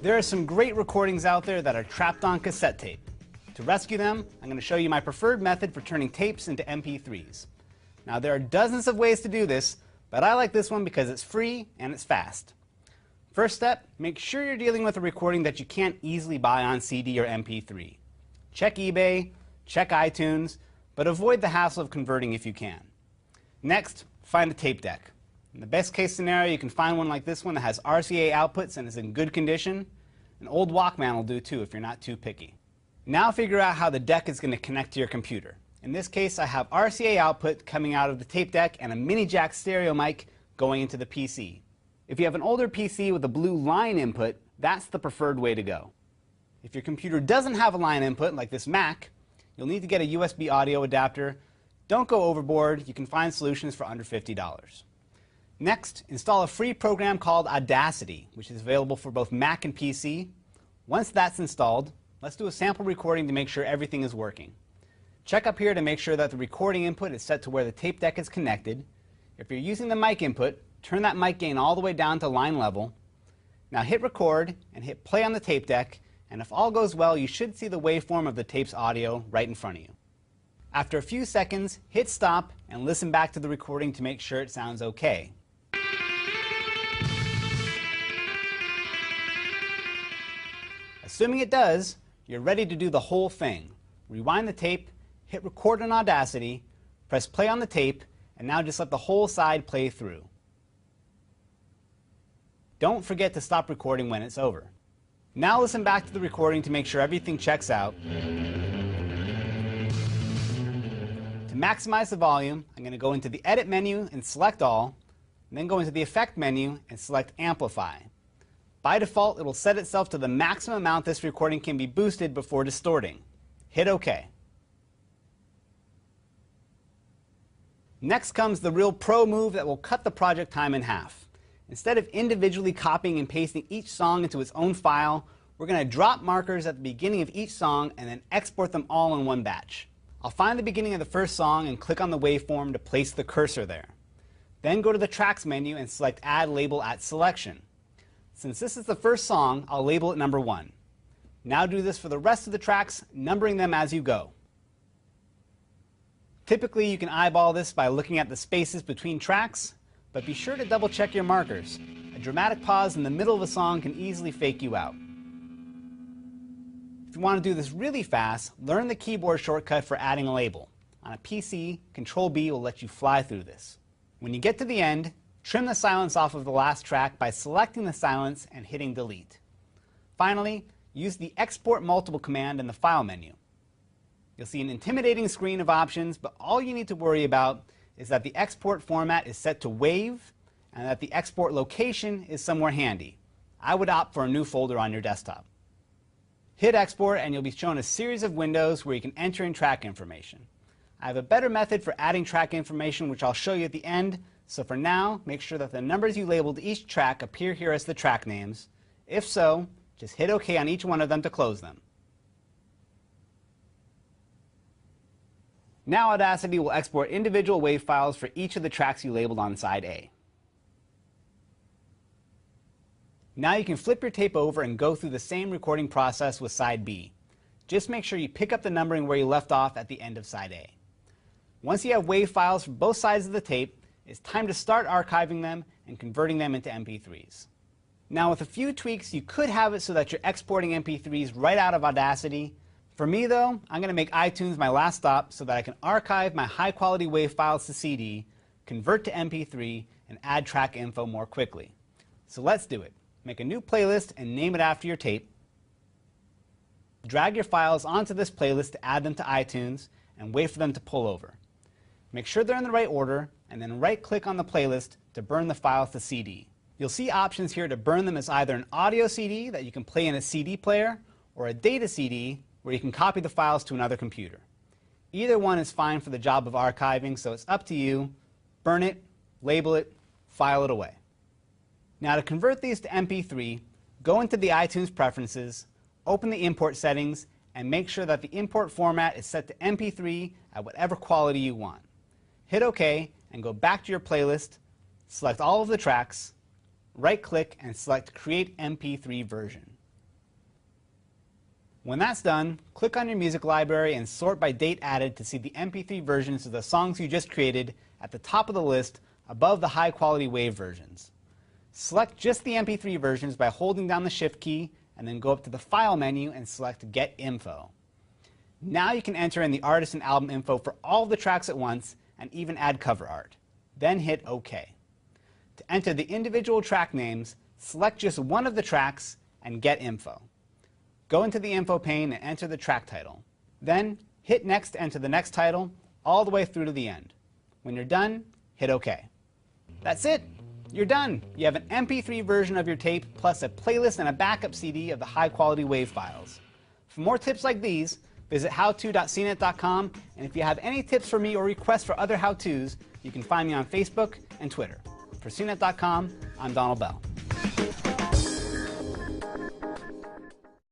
There are some great recordings out there that are trapped on cassette tape. To rescue them, I'm going to show you my preferred method for turning tapes into MP3s. Now there are dozens of ways to do this, but I like this one because it's free and it's fast. First step, make sure you're dealing with a recording that you can't easily buy on CD or MP3. Check eBay, check iTunes, but avoid the hassle of converting if you can. Next, find a tape deck. In the best case scenario, you can find one like this one that has RCA outputs and is in good condition. An old Walkman will do too if you're not too picky. Now figure out how the deck is going to connect to your computer. In this case, I have RCA output coming out of the tape deck and a mini jack stereo mic going into the PC. If you have an older PC with a blue line input, that's the preferred way to go. If your computer doesn't have a line input, like this Mac, you'll need to get a USB audio adapter. Don't go overboard. You can find solutions for under $50. Next, install a free program called Audacity, which is available for both Mac and PC. Once that's installed, let's do a sample recording to make sure everything is working. Check up here to make sure that the recording input is set to where the tape deck is connected. If you're using the mic input, turn that mic gain all the way down to line level. Now hit record and hit play on the tape deck, and if all goes well, you should see the waveform of the tape's audio right in front of you. After a few seconds, hit stop and listen back to the recording to make sure it sounds okay. Assuming it does, you're ready to do the whole thing. Rewind the tape, hit record on Audacity, press play on the tape, and now just let the whole side play through. Don't forget to stop recording when it's over. Now listen back to the recording to make sure everything checks out. To maximize the volume, I'm going to go into the Edit menu and select All, and then go into the Effect menu and select Amplify. By default, it will set itself to the maximum amount this recording can be boosted before distorting. Hit OK. Next comes the real pro move that will cut the project time in half. Instead of individually copying and pasting each song into its own file, we're going to drop markers at the beginning of each song and then export them all in one batch. I'll find the beginning of the first song and click on the waveform to place the cursor there. Then go to the Tracks menu and select Add Label at Selection. Since this is the first song, I'll label it number 1. Now do this for the rest of the tracks, numbering them as you go. Typically, you can eyeball this by looking at the spaces between tracks, but be sure to double check your markers. A dramatic pause in the middle of a song can easily fake you out. If you want to do this really fast, learn the keyboard shortcut for adding a label. On a PC, Control-B will let you fly through this. When you get to the end, trim the silence off of the last track by selecting the silence and hitting Delete. Finally, use the Export Multiple command in the File menu. You'll see an intimidating screen of options, but all you need to worry about is that the export format is set to WAV and that the export location is somewhere handy. I would opt for a new folder on your desktop. Hit Export and you'll be shown a series of windows where you can enter in track information. I have a better method for adding track information which I'll show you at the end, so for now, make sure that the numbers you labeled each track appear here as the track names. If so, just hit OK on each one of them to close them. Now Audacity will export individual WAV files for each of the tracks you labeled on side A. Now you can flip your tape over and go through the same recording process with side B. Just make sure you pick up the numbering where you left off at the end of side A. Once you have WAV files for both sides of the tape, it's time to start archiving them and converting them into MP3s. Now with a few tweaks, you could have it so that you're exporting MP3s right out of Audacity. For me though, I'm going to make iTunes my last stop so that I can archive my high quality WAV files to CD, convert to MP3, and add track info more quickly. So let's do it. Make a new playlist and name it after your tape. Drag your files onto this playlist to add them to iTunes and wait for them to pull over. Make sure they're in the right order and then right-click on the playlist to burn the files to CD. You'll see options here to burn them as either an audio CD that you can play in a CD player or a data CD where you can copy the files to another computer. Either one is fine for the job of archiving, so it's up to you. Burn it, label it, file it away. Now to convert these to MP3, go into the iTunes preferences, open the import settings, and make sure that the import format is set to MP3 at whatever quality you want. Hit OK and go back to your playlist, select all of the tracks, right-click and select Create MP3 Version. When that's done, click on your music library and sort by date added to see the MP3 versions of the songs you just created at the top of the list above the high-quality WAV versions. Select just the MP3 versions by holding down the Shift key and then go up to the File menu and select Get Info. Now you can enter in the artist and album info for all of the tracks at once and even add cover art. Then hit OK. To enter the individual track names, select just one of the tracks and Get Info. Go into the info pane and enter the track title. Then hit Next to enter the next title all the way through to the end. When you're done, hit OK. That's it! You're done! You have an MP3 version of your tape plus a playlist and a backup CD of the high-quality WAV files. For more tips like these, visit howto.cnet.com, and if you have any tips for me or requests for other how-tos, you can find me on Facebook and Twitter. For CNET.com, I'm Donald Bell.